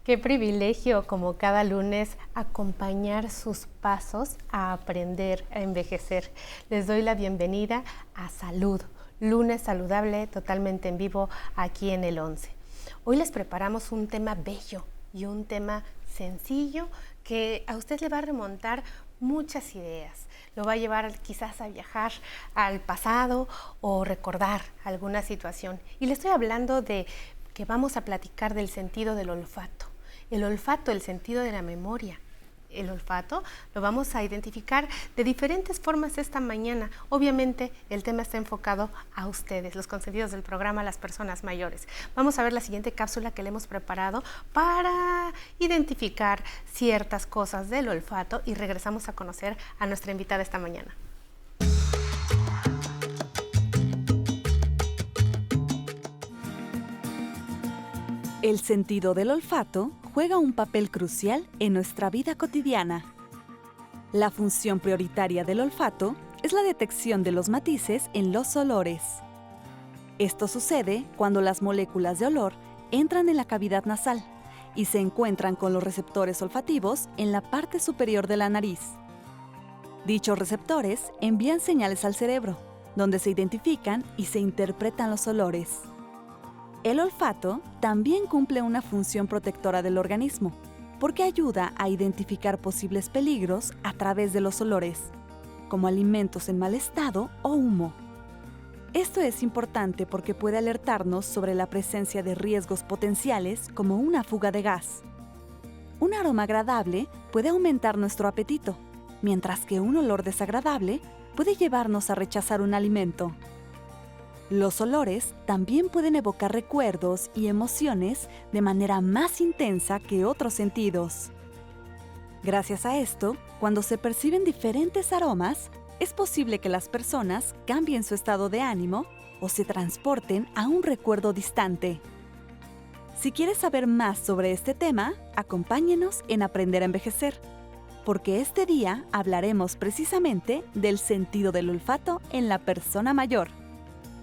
Qué privilegio, como cada lunes, acompañar sus pasos a aprender, a envejecer. Les doy la bienvenida a Salud, lunes saludable, totalmente en vivo aquí en el 11. Hoy les preparamos un tema bello y un tema sencillo que a usted le va a remontar muchas ideas. Lo va a llevar quizás a viajar al pasado o recordar alguna situación. Y le estoy hablando de que vamos a platicar del sentido del olfato. El olfato, el sentido de la memoria. El olfato lo vamos a identificar de diferentes formas esta mañana. Obviamente el tema está enfocado a ustedes, los consentidos del programa, las personas mayores. Vamos a ver la siguiente cápsula que le hemos preparado para identificar ciertas cosas del olfato y regresamos a conocer a nuestra invitada esta mañana. El sentido del olfato juega un papel crucial en nuestra vida cotidiana. La función prioritaria del olfato es la detección de los matices en los olores. Esto sucede cuando las moléculas de olor entran en la cavidad nasal y se encuentran con los receptores olfativos en la parte superior de la nariz. Dichos receptores envían señales al cerebro, donde se identifican y se interpretan los olores. El olfato también cumple una función protectora del organismo, porque ayuda a identificar posibles peligros a través de los olores, como alimentos en mal estado o humo. Esto es importante porque puede alertarnos sobre la presencia de riesgos potenciales como una fuga de gas. Un aroma agradable puede aumentar nuestro apetito, mientras que un olor desagradable puede llevarnos a rechazar un alimento. Los olores también pueden evocar recuerdos y emociones de manera más intensa que otros sentidos. Gracias a esto, cuando se perciben diferentes aromas, es posible que las personas cambien su estado de ánimo o se transporten a un recuerdo distante. Si quieres saber más sobre este tema, acompáñenos en Aprender a Envejecer, porque este día hablaremos precisamente del sentido del olfato en la persona mayor.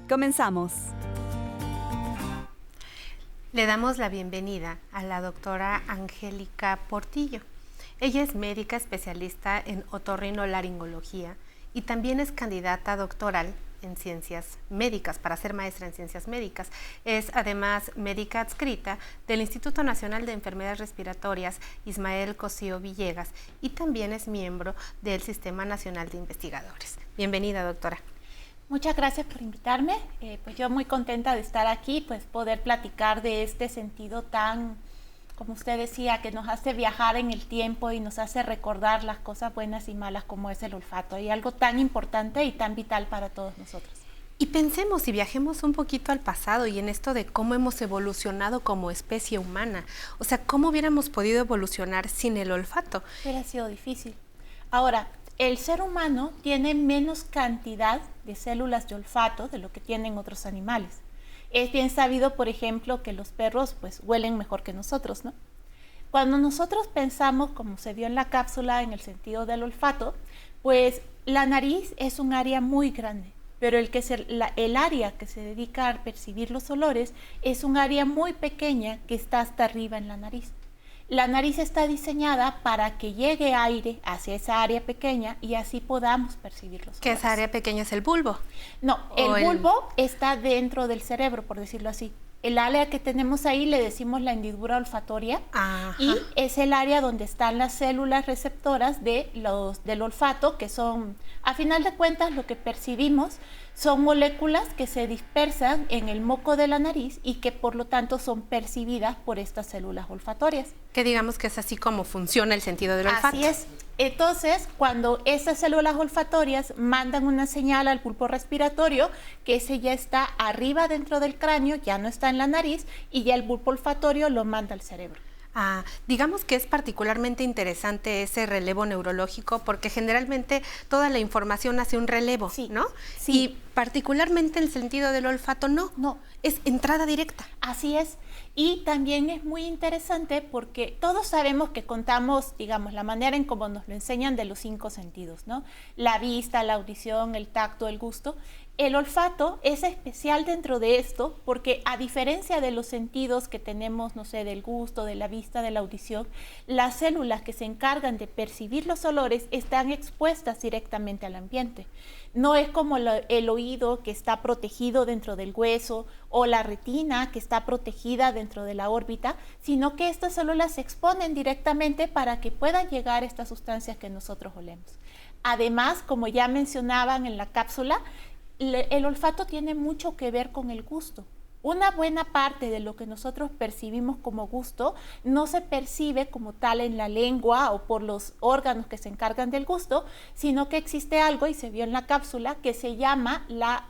¡Comenzamos! Le damos la bienvenida a la doctora Angélica Portillo. Ella es médica especialista en otorrinolaringología y también es candidata doctoral en ciencias médicas, para ser maestra en ciencias médicas. Es además médica adscrita del Instituto Nacional de Enfermedades Respiratorias Ismael Cosío Villegas y también es miembro del Sistema Nacional de Investigadores. Bienvenida, doctora. Muchas gracias por invitarme. Pues yo muy contenta de estar aquí, pues poder platicar de este sentido tan, como usted decía, que nos hace viajar en el tiempo y nos hace recordar las cosas buenas y malas como es el olfato, y algo tan importante y tan vital para todos nosotros. Y pensemos y viajemos un poquito al pasado y en esto de cómo hemos evolucionado como especie humana. O sea, ¿cómo hubiéramos podido evolucionar sin el olfato? Hubiera sido difícil. Ahora, el ser humano tiene menos cantidad de células de olfato de lo que tienen otros animales. Es bien sabido, por ejemplo, que los perros pues huelen mejor que nosotros, ¿no? Cuando nosotros pensamos, como se vio en la cápsula, en el sentido del olfato, pues la nariz es un área muy grande, pero el área que se dedica a percibir los olores es un área muy pequeña que está hasta arriba en la nariz. La nariz está diseñada para que llegue aire hacia esa área pequeña y así podamos percibir los olores. ¿Que esa área pequeña es el bulbo? No, el bulbo está dentro del cerebro, por decirlo así. El área que tenemos ahí le decimos la hendidura olfatoria. Ajá. Y es el área donde están las células receptoras del olfato, que son, a final de cuentas, lo que percibimos son moléculas que se dispersan en el moco de la nariz y que por lo tanto son percibidas por estas células olfatorias. Que digamos que es así como funciona el sentido del olfato. Así es. Entonces, cuando estas células olfatorias mandan una señal al bulbo respiratorio, que ese ya está arriba dentro del cráneo, ya no está en la nariz, y ya el bulbo olfatorio lo manda al cerebro. Digamos que es particularmente interesante ese relevo neurológico porque generalmente toda la información hace un relevo, sí, ¿no? Sí. Y particularmente el sentido del olfato no, es entrada directa. Así es. Y también es muy interesante porque todos sabemos que contamos, digamos, la manera en cómo nos lo enseñan de los 5 sentidos, ¿no? La vista, la audición, el tacto, el gusto. El olfato es especial dentro de esto porque, a diferencia de los sentidos que tenemos, no sé, del gusto, de la vista, de la audición, las células que se encargan de percibir los olores están expuestas directamente al ambiente. No es como el oído, que está protegido dentro del hueso, o la retina, que está protegida dentro de la órbita, sino que estas células se exponen directamente para que puedan llegar estas sustancias que nosotros olemos. Además, como ya mencionaban en la cápsula, el olfato tiene mucho que ver con el gusto. Una buena parte de lo que nosotros percibimos como gusto no se percibe como tal en la lengua o por los órganos que se encargan del gusto, sino que existe algo, y se vio en la cápsula, que se llama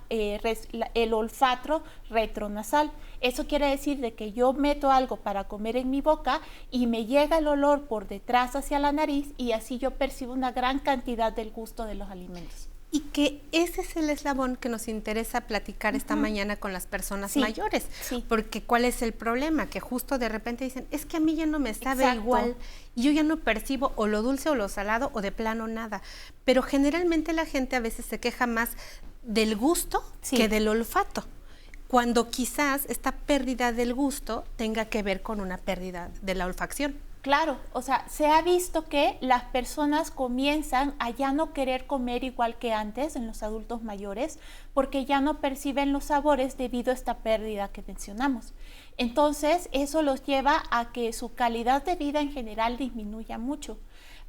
el olfato retronasal. Eso quiere decir de que yo meto algo para comer en mi boca y me llega el olor por detrás hacia la nariz, y así yo percibo una gran cantidad del gusto de los alimentos. Y que ese es el eslabón que nos interesa platicar esta mañana con las personas mayores. Sí. Porque ¿cuál es el problema? Que justo de repente dicen, es que a mí ya no me sabe igual, yo ya no percibo o lo dulce o lo salado o de plano nada. Pero generalmente la gente a veces se queja más del gusto que del olfato, cuando quizás esta pérdida del gusto tenga que ver con una pérdida de la olfacción. Claro, o sea, se ha visto que las personas comienzan a ya no querer comer igual que antes en los adultos mayores, porque ya no perciben los sabores debido a esta pérdida que mencionamos. Entonces, eso los lleva a que su calidad de vida en general disminuya mucho.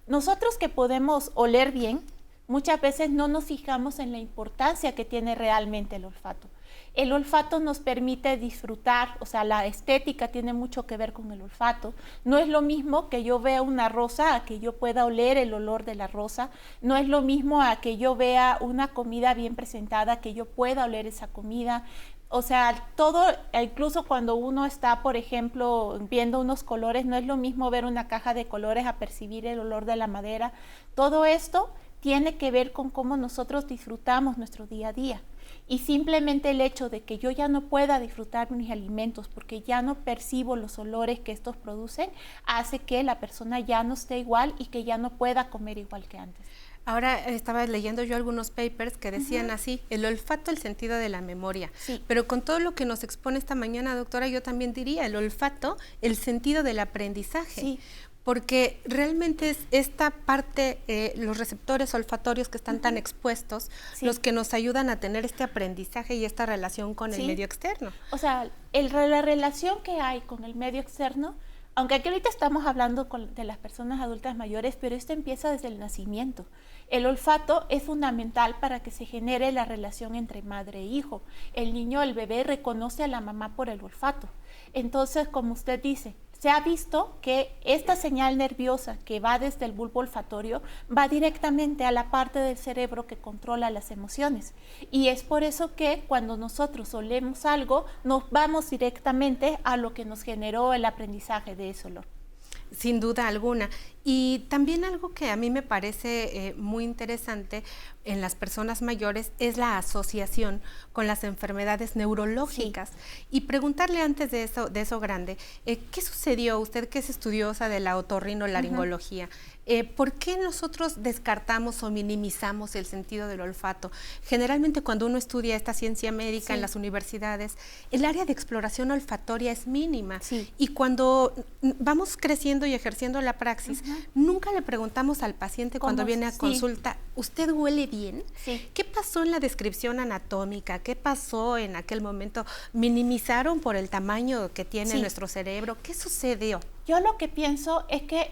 Nosotros, que podemos oler bien, muchas veces no nos fijamos en la importancia que tiene realmente el olfato. El olfato nos permite disfrutar, o sea, la estética tiene mucho que ver con el olfato. No es lo mismo que yo vea una rosa a que yo pueda oler el olor de la rosa. No es lo mismo a que yo vea una comida bien presentada, que yo pueda oler esa comida. O sea, todo, incluso cuando uno está, por ejemplo, viendo unos colores, no es lo mismo ver una caja de colores a percibir el olor de la madera. Todo esto tiene que ver con cómo nosotros disfrutamos nuestro día a día. Y simplemente el hecho de que yo ya no pueda disfrutar mis alimentos porque ya no percibo los olores que estos producen, hace que la persona ya no esté igual y que ya no pueda comer igual que antes. Ahora estaba leyendo yo algunos papers que decían así, el olfato, el sentido de la memoria. Sí. Pero con todo lo que nos expone esta mañana, doctora, yo también diría el olfato, el sentido del aprendizaje. Sí. Porque realmente es esta parte, los receptores olfatorios que están tan expuestos, los que nos ayudan a tener este aprendizaje y esta relación con el medio externo. O sea, la relación que hay con el medio externo, aunque aquí ahorita estamos hablando de las personas adultas mayores, pero esto empieza desde el nacimiento. El olfato es fundamental para que se genere la relación entre madre e hijo. El niño, el bebé, reconoce a la mamá por el olfato. Entonces, como usted dice, se ha visto que esta señal nerviosa que va desde el bulbo olfatorio va directamente a la parte del cerebro que controla las emociones. Y es por eso que cuando nosotros olemos algo, nos vamos directamente a lo que nos generó el aprendizaje de ese olor. Sin duda alguna. Y también algo que a mí me parece muy interesante en las personas mayores es la asociación con las enfermedades neurológicas. Sí. Y preguntarle antes de eso grande, ¿qué sucedió? Usted que es estudiosa de la otorrinolaringología, ¿por qué nosotros descartamos o minimizamos el sentido del olfato? Generalmente cuando uno estudia esta ciencia médica en las universidades, el área de exploración olfatoria es mínima. Sí. Y cuando vamos creciendo y ejerciendo la praxis, nunca le preguntamos al paciente cuando viene a consulta, ¿usted huele bien? Sí. ¿Qué pasó en la descripción anatómica? ¿Qué pasó en aquel momento? ¿Minimizaron por el tamaño que tiene nuestro cerebro? ¿Qué sucedió? Yo lo que pienso es que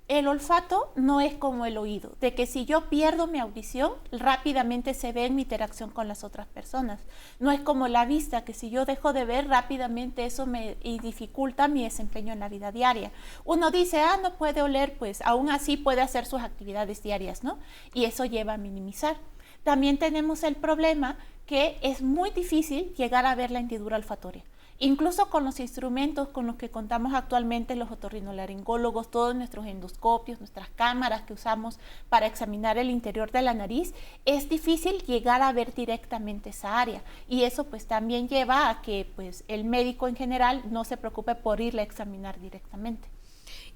el olfato no es como el oído, de que si yo pierdo mi audición, rápidamente se ve en mi interacción con las otras personas. No es como la vista, que si yo dejo de ver, rápidamente eso me dificulta mi desempeño en la vida diaria. Uno dice, no puede oler, pues aún así puede hacer sus actividades diarias, ¿no? Y eso lleva a minimizar. También tenemos el problema que es muy difícil llegar a ver la hendidura olfatoria. Incluso con los instrumentos con los que contamos actualmente los otorrinolaringólogos, todos nuestros endoscopios, nuestras cámaras que usamos para examinar el interior de la nariz, es difícil llegar a ver directamente esa área. Y eso pues también lleva a que pues el médico en general no se preocupe por irle a examinar directamente.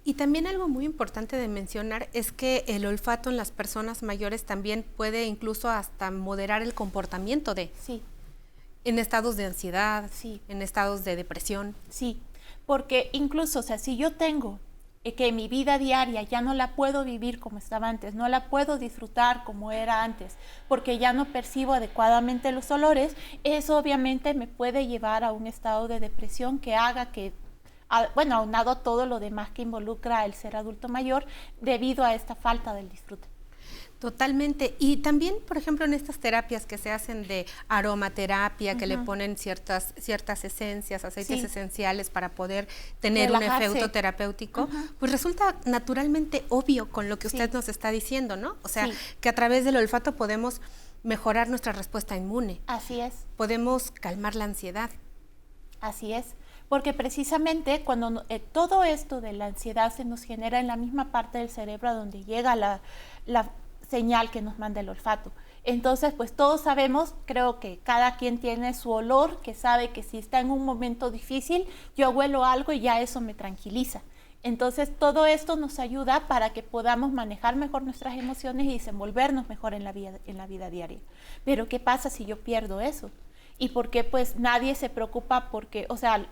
Y también algo muy importante de mencionar es que el olfato en las personas mayores también puede incluso hasta moderar el comportamiento Sí, en estados de ansiedad, sí, en estados de depresión. sí, porque incluso, o sea, si yo tengo que mi vida diaria ya no la puedo vivir como estaba antes, no la puedo disfrutar como era antes, porque ya no percibo adecuadamente los olores, eso obviamente me puede llevar a un estado de depresión que haga que, bueno, aunado a todo lo demás que involucra el ser adulto mayor, debido a esta falta del disfrute. Totalmente. Y también, por ejemplo, en estas terapias que se hacen de aromaterapia, que le ponen ciertas esencias, aceites esenciales para poder tener Relajarse. un efecto terapéutico, pues resulta naturalmente obvio con lo que usted nos está diciendo, ¿no? O sea, que a través del olfato podemos mejorar nuestra respuesta inmune. Así es. Podemos calmar la ansiedad. Así es, porque precisamente cuando todo esto de la ansiedad se nos genera en la misma parte del cerebro a donde llega la señal que nos manda el olfato. Entonces, pues todos sabemos, creo que cada quien tiene su olor, que sabe que si está en un momento difícil, yo huelo algo y ya eso me tranquiliza. Entonces, todo esto nos ayuda para que podamos manejar mejor nuestras emociones y desenvolvernos mejor en la vida diaria. Pero, ¿qué pasa si yo pierdo eso? ¿Y por qué pues nadie se preocupa? Porque, o sea,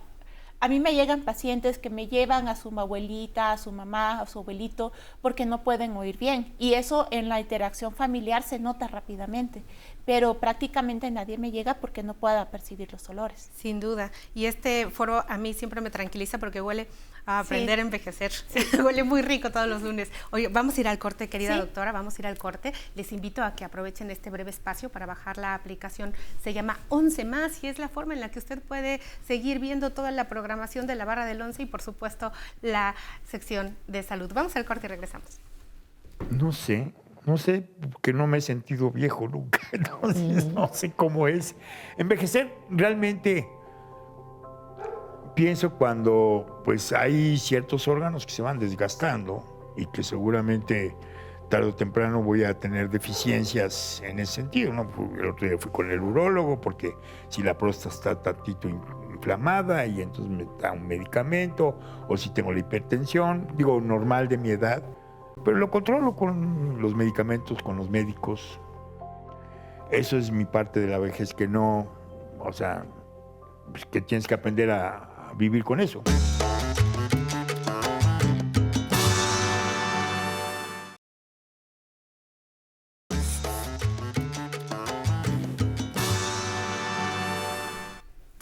a mí me llegan pacientes que me llevan a su abuelita, a su mamá, a su abuelito, porque no pueden oír bien. Y eso en la interacción familiar se nota rápidamente. Pero prácticamente nadie me llega porque no pueda percibir los olores. Sin duda. Y este foro a mí siempre me tranquiliza porque huele a aprender a envejecer. Sí. Huele muy rico todos los lunes. Oye, vamos a ir al corte, querida doctora, vamos a ir al corte. Les invito a que aprovechen este breve espacio para bajar la aplicación. Se llama 11 Más y es la forma en la que usted puede seguir viendo toda la programación de la barra del 11 y, por supuesto, la sección de salud. Vamos al corte y regresamos. No sé, porque no me he sentido viejo nunca, entonces no sé cómo es. Envejecer realmente pienso cuando pues hay ciertos órganos que se van desgastando y que seguramente tarde o temprano voy a tener deficiencias en ese sentido, ¿no? El otro día fui con el urólogo porque si la próstata está tantito inflamada y entonces me da un medicamento, o si tengo la hipertensión, digo, normal de mi edad, pero lo controlo con los medicamentos, con los médicos. Eso es mi parte de la vejez que no, o sea, pues que tienes que aprender a vivir con eso.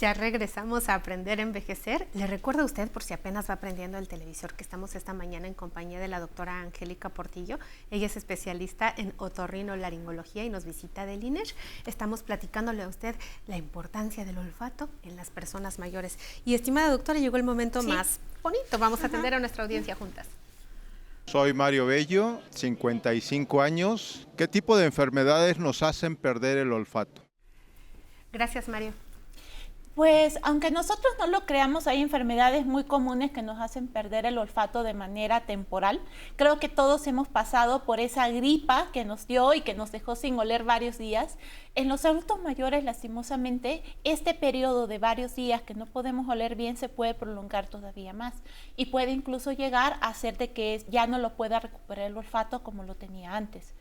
Ya regresamos a Aprender a Envejecer. Le recuerdo a usted, por si apenas va aprendiendo el televisor, que estamos esta mañana en compañía de la doctora Angélica Portillo. Ella es especialista en otorrinolaringología y nos visita del INER. Estamos platicándole a usted la importancia del olfato en las personas mayores. Y, estimada doctora, llegó el momento más bonito. Vamos a atender a nuestra audiencia juntas. Soy Mario Bello, 55 años. ¿Qué tipo de enfermedades nos hacen perder el olfato? Gracias, Mario. Pues aunque nosotros no lo creamos, hay enfermedades muy comunes que nos hacen perder el olfato de manera temporal. Creo que todos hemos pasado por esa gripa que nos dio y que nos dejó sin oler varios días. En los adultos mayores, lastimosamente, este periodo de varios días que no podemos oler bien se puede prolongar todavía más y puede incluso llegar a hacer de que ya no lo pueda recuperar el olfato como lo tenía antes.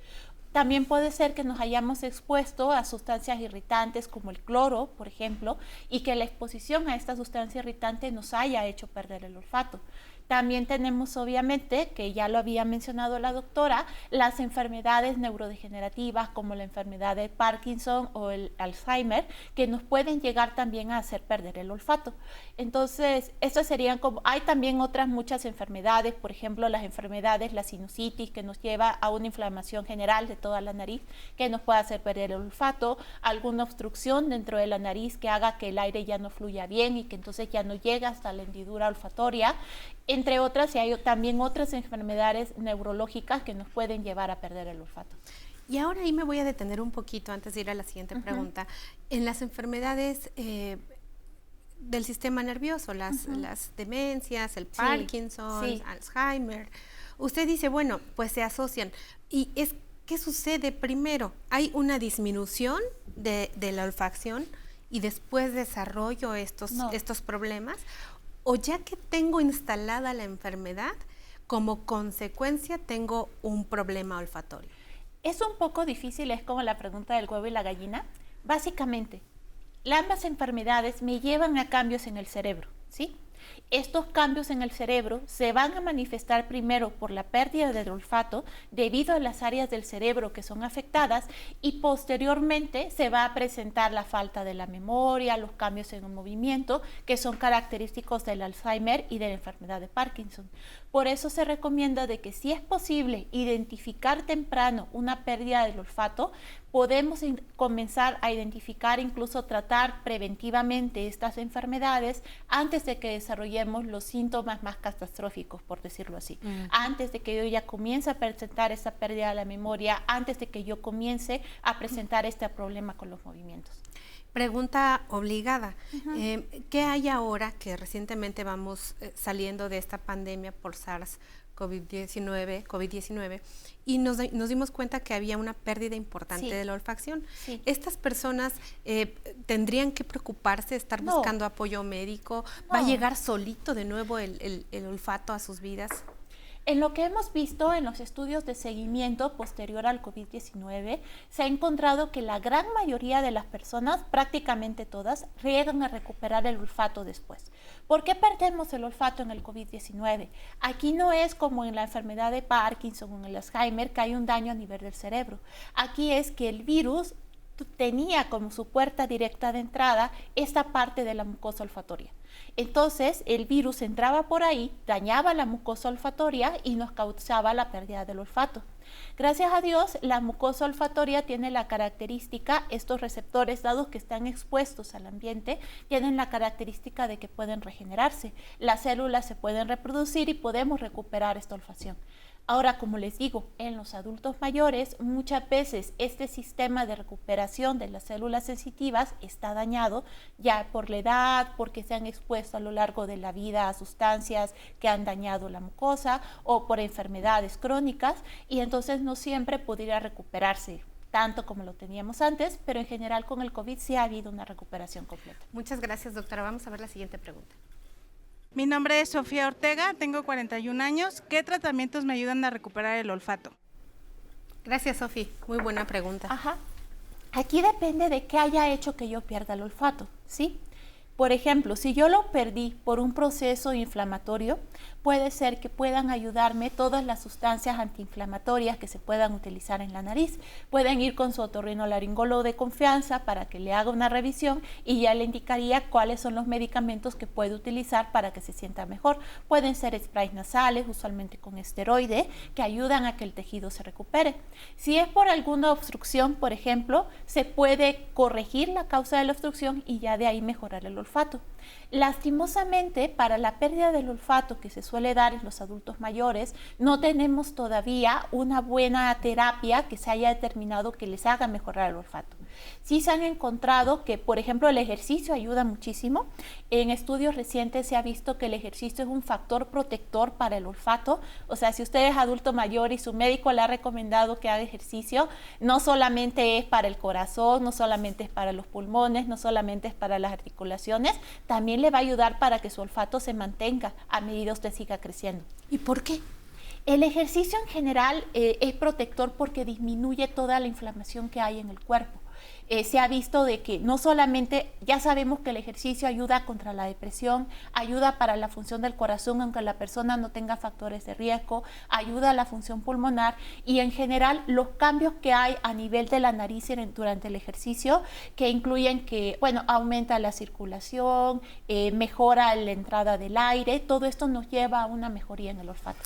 También puede ser que nos hayamos expuesto a sustancias irritantes como el cloro, por ejemplo, y que la exposición a esta sustancia irritante nos haya hecho perder el olfato. También tenemos, obviamente, que ya lo había mencionado la doctora, las enfermedades neurodegenerativas como la enfermedad de Parkinson o el Alzheimer, que nos pueden llegar también a hacer perder el olfato. Entonces, estas serían como, hay también otras muchas enfermedades, por ejemplo, las enfermedades, la sinusitis, que nos lleva a una inflamación general de toda la nariz, que nos puede hacer perder el olfato, alguna obstrucción dentro de la nariz que haga que el aire ya no fluya bien y que entonces ya no llega hasta la hendidura olfatoria, entre otras, y hay también otras enfermedades neurológicas que nos pueden llevar a perder el olfato. Y ahora ahí me voy a detener un poquito antes de ir a la siguiente pregunta. En las enfermedades del sistema nervioso, las demencias, el Parkinson, Alzheimer, usted dice, bueno, pues se asocian. ¿Y qué sucede primero? ¿Hay una disminución de la olfacción y después desarrollo estos problemas? ¿O ya que tengo instalada la enfermedad, como consecuencia tengo un problema olfatorio? Es un poco difícil, es como la pregunta del huevo y la gallina. Básicamente, ambas enfermedades me llevan a cambios en el cerebro, ¿sí? Estos cambios en el cerebro se van a manifestar primero por la pérdida del olfato debido a las áreas del cerebro que son afectadas y posteriormente se va a presentar la falta de la memoria, los cambios en el movimiento que son característicos del Alzheimer y de la enfermedad de Parkinson. Por eso se recomienda de que si es posible identificar temprano una pérdida del olfato, podemos comenzar a identificar, incluso tratar preventivamente estas enfermedades antes de que desarrollemos los síntomas más catastróficos, por decirlo así. Antes de que yo ya comience a presentar esa pérdida de la memoria, antes de que yo comience a presentar este problema con los movimientos. Pregunta obligada. ¿Qué hay ahora que recientemente vamos saliendo de esta pandemia por SARS-CoV-19 y nos dimos cuenta que había una pérdida importante de la olfacción? Sí. ¿Estas personas tendrían que preocuparse, estar buscando apoyo médico? No. ¿Va a llegar solito de nuevo el olfato a sus vidas? En lo que hemos visto en los estudios de seguimiento posterior al COVID-19, se ha encontrado que la gran mayoría de las personas, prácticamente todas, llegan a recuperar el olfato después. ¿Por qué perdemos el olfato en el COVID-19? Aquí no es como en la enfermedad de Parkinson o en el Alzheimer, que hay un daño a nivel del cerebro. Aquí es que el virus tenía como su puerta directa de entrada esta parte de la mucosa olfatoria. Entonces, el virus entraba por ahí, dañaba la mucosa olfatoria y nos causaba la pérdida del olfato. Gracias a Dios, la mucosa olfatoria tiene la característica, estos receptores, dados que están expuestos al ambiente, tienen la característica de que pueden regenerarse. Las células se pueden reproducir y podemos recuperar esta olfacción. Ahora, como les digo, en los adultos mayores muchas veces este sistema de recuperación de las células sensitivas está dañado ya por la edad, porque se han expuesto a lo largo de la vida a sustancias que han dañado la mucosa o por enfermedades crónicas y entonces no siempre podría recuperarse tanto como lo teníamos antes, pero en general con el COVID sí ha habido una recuperación completa. Muchas gracias, doctora. Vamos a ver la siguiente pregunta. Mi nombre es Sofía Ortega, tengo 41 años. ¿Qué tratamientos me ayudan a recuperar el olfato? Gracias, Sofía. Muy buena pregunta. Ajá. Aquí depende de qué haya hecho que yo pierda el olfato, ¿sí? Por ejemplo, si yo lo perdí por un proceso inflamatorio, puede ser que puedan ayudarme todas las sustancias antiinflamatorias que se puedan utilizar en la nariz. Pueden ir con su otorrinolaringólogo de confianza para que le haga una revisión y ya le indicaría cuáles son los medicamentos que puede utilizar para que se sienta mejor. Pueden ser sprays nasales, usualmente con esteroide, que ayudan a que el tejido se recupere. Si es por alguna obstrucción, por ejemplo, se puede corregir la causa de la obstrucción y ya de ahí mejorar el olfato. Lastimosamente, para la pérdida del olfato que se suele dar en los adultos mayores, no tenemos todavía una buena terapia que se haya determinado que les haga mejorar el olfato. Sí se han encontrado que, por ejemplo, el ejercicio ayuda muchísimo. En estudios recientes se ha visto que el ejercicio es un factor protector para el olfato. O sea, si usted es adulto mayor y su médico le ha recomendado que haga ejercicio, no solamente es para el corazón, no solamente es para los pulmones, no solamente es para las articulaciones, también le va a ayudar para que su olfato se mantenga a medida que usted siga creciendo. ¿Y por qué? El ejercicio en general es protector porque disminuye toda la inflamación que hay en el cuerpo. Se ha visto de que no solamente, ya sabemos que el ejercicio ayuda contra la depresión, ayuda para la función del corazón, aunque la persona no tenga factores de riesgo, ayuda a la función pulmonar y en general los cambios que hay a nivel de la nariz durante el ejercicio, que incluyen que, bueno, aumenta la circulación, mejora la entrada del aire, todo esto nos lleva a una mejoría en el olfato.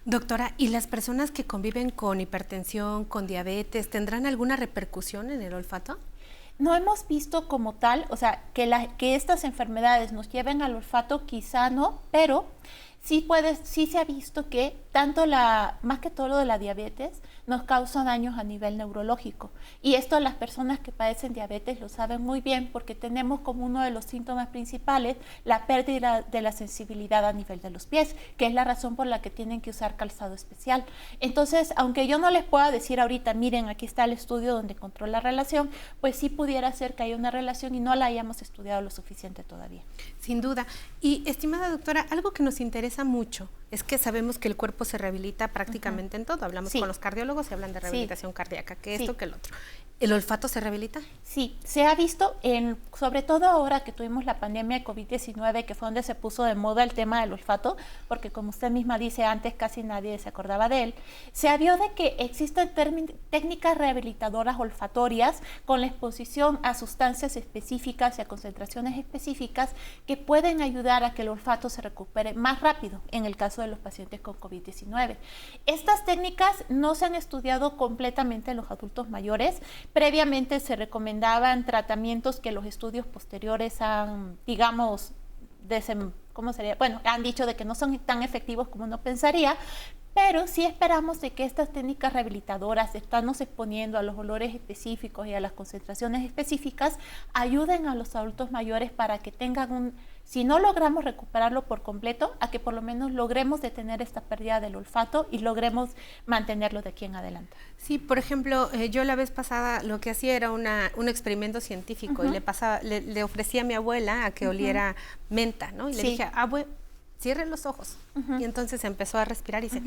Doctora, ¿y las personas que conviven con hipertensión, con diabetes, tendrán alguna repercusión en el olfato? No hemos visto como tal, o sea, que estas enfermedades nos lleven al olfato, quizá no, pero sí se ha visto que tanto más que todo lo de la diabetes nos causa daños a nivel neurológico. Y esto las personas que padecen diabetes lo saben muy bien porque tenemos como uno de los síntomas principales la pérdida de la sensibilidad a nivel de los pies, que es la razón por la que tienen que usar calzado especial. Entonces, aunque yo no les pueda decir ahorita, miren, aquí está el estudio donde encontró la relación, pues sí pudiera ser que haya una relación y no la hayamos estudiado lo suficiente todavía. Sin duda. Y, estimada doctora, algo que nos interesa interesa mucho es que sabemos que el cuerpo se rehabilita prácticamente en todo. Hablamos con los cardiólogos y hablan de rehabilitación cardíaca, que esto, que el otro. ¿El olfato se rehabilita? Sí, se ha visto, sobre todo ahora que tuvimos la pandemia de COVID-19, que fue donde se puso de moda el tema del olfato, porque como usted misma dice, antes casi nadie se acordaba de él, se vio de que existen técnicas rehabilitadoras olfatorias con la exposición a sustancias específicas y a concentraciones específicas que pueden ayudar a que el olfato se recupere más rápido en el caso de los pacientes con COVID-19. Estas técnicas no se han estudiado completamente en los adultos mayores. Previamente se recomendaban tratamientos que los estudios posteriores han, digamos, ¿cómo sería? Bueno, han dicho de que no son tan efectivos como uno pensaría, pero sí esperamos de que estas técnicas rehabilitadoras, de estarnos exponiendo a los olores específicos y a las concentraciones específicas, ayuden a los adultos mayores para que tengan si no logramos recuperarlo por completo, a que por lo menos logremos detener esta pérdida del olfato y logremos mantenerlo de aquí en adelante. Sí, por ejemplo, yo la vez pasada lo que hacía era un experimento científico y le ofrecía a mi abuela a que oliera menta, ¿no? Y le dije, cierre los ojos. Y entonces empezó a respirar y dice,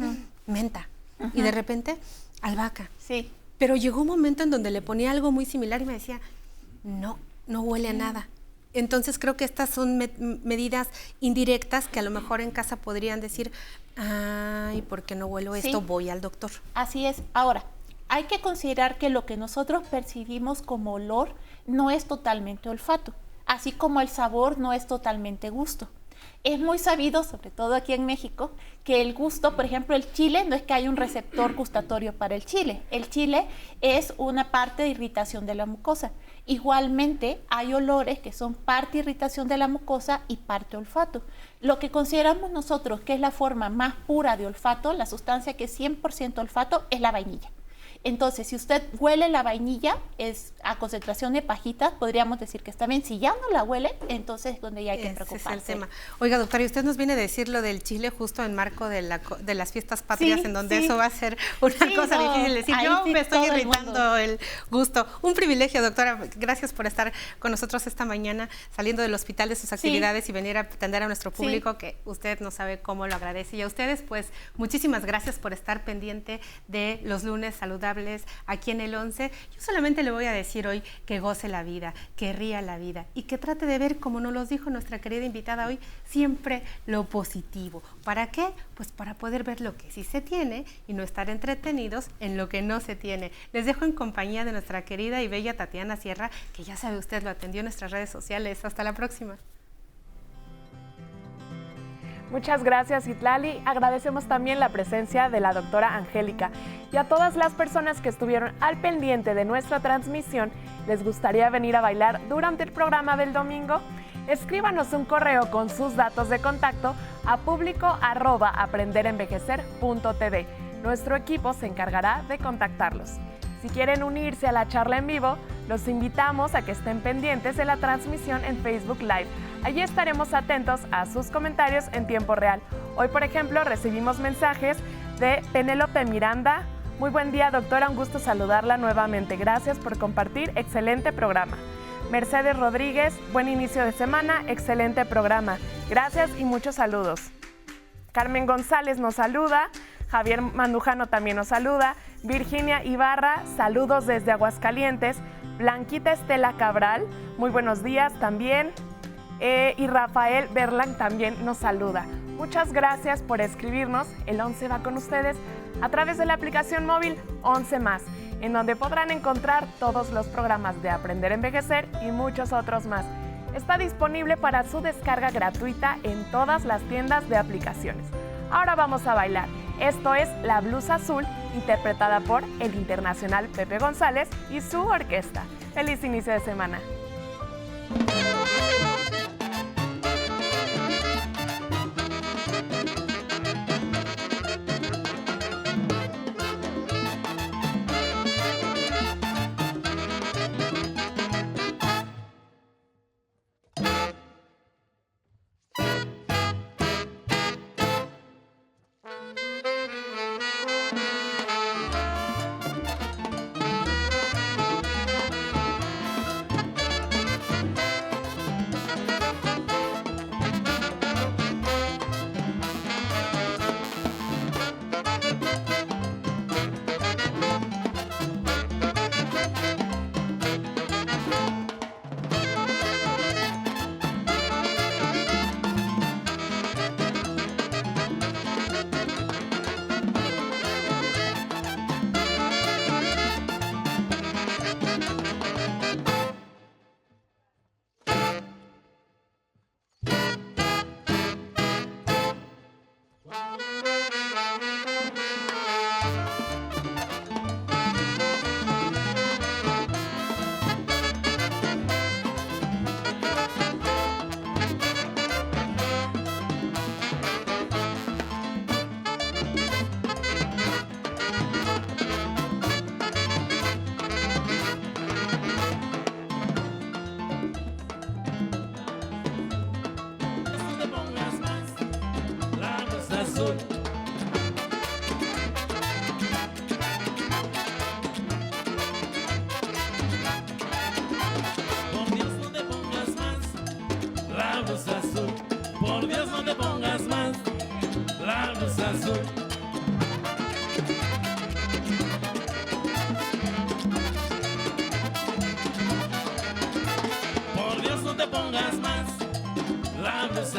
menta. Y de repente, albahaca. Sí. Pero llegó un momento en donde le ponía algo muy similar y me decía, no huele a nada. Entonces creo que estas son medidas indirectas que a lo mejor en casa podrían decir, ay, ¿por qué no huelo esto? Voy al doctor. Así es. Ahora, hay que considerar que lo que nosotros percibimos como olor no es totalmente olfato, así como el sabor no es totalmente gusto. Es muy sabido, sobre todo aquí en México, que el gusto, por ejemplo, el chile, no es que haya un receptor gustatorio para el chile. El chile es una parte de irritación de la mucosa. Igualmente, hay olores que son parte irritación de la mucosa y parte olfato. Lo que consideramos nosotros que es la forma más pura de olfato, la sustancia que es 100% olfato, es la vainilla. Entonces, si usted huele la vainilla, es a concentración de pajitas, podríamos decir que está bien. Si ya no la huele, entonces es donde ya hay que preocuparse. Ese es el tema. Oiga, doctora, y usted nos viene a decir lo del chile justo en marco de las fiestas patrias, en donde eso va a ser una cosa difícil de decir. Yo me estoy irritando el gusto. Un privilegio, doctora. Gracias por estar con nosotros esta mañana, saliendo del hospital de sus actividades y venir a atender a nuestro público, que usted no sabe cómo lo agradece. Y a ustedes, pues, muchísimas gracias por estar pendiente de los lunes saludables aquí en el 11. Yo solamente le voy a decir hoy que goce la vida, que ría la vida y que trate de ver, como nos lo dijo nuestra querida invitada hoy, siempre lo positivo. ¿Para qué? Pues para poder ver lo que sí se tiene y no estar entretenidos en lo que no se tiene. Les dejo en compañía de nuestra querida y bella Tatiana Sierra, que ya sabe usted, lo atendió en nuestras redes sociales. Hasta la próxima. Muchas gracias, Itlali. Agradecemos también la presencia de la doctora Angélica y a todas las personas que estuvieron al pendiente de nuestra transmisión. ¿Les gustaría venir a bailar durante el programa del domingo? Escríbanos un correo con sus datos de contacto a publico@aprenderenvejecer.tv. Nuestro equipo se encargará de contactarlos. Si quieren unirse a la charla en vivo, los invitamos a que estén pendientes de la transmisión en Facebook Live. Allí estaremos atentos a sus comentarios en tiempo real. Hoy, por ejemplo, recibimos mensajes de Penélope Miranda. Muy buen día, doctora, un gusto saludarla nuevamente. Gracias por compartir, excelente programa. Mercedes Rodríguez, buen inicio de semana, excelente programa. Gracias y muchos saludos. Carmen González nos saluda. Javier Mandujano también nos saluda. Virginia Ibarra, saludos desde Aguascalientes. Blanquita Estela Cabral, muy buenos días también. Y Rafael Berlan también nos saluda. Muchas gracias por escribirnos. El 11 va con ustedes a través de la aplicación móvil 11 Más, en donde podrán encontrar todos los programas de Aprender a Envejecer y muchos otros más. Está disponible para su descarga gratuita en todas las tiendas de aplicaciones. Ahora vamos a bailar. Esto es La Blusa Azul, interpretada por el internacional Pepe González y su orquesta. ¡Feliz inicio de semana!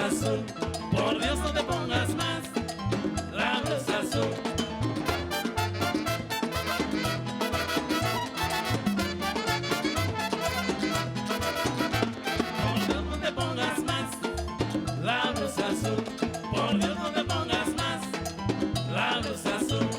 blusa azul, por Dios no te pongas más la blusa azul. Por Dios no te pongas más la blusa azul, por Dios no te pongas más la blusa azul.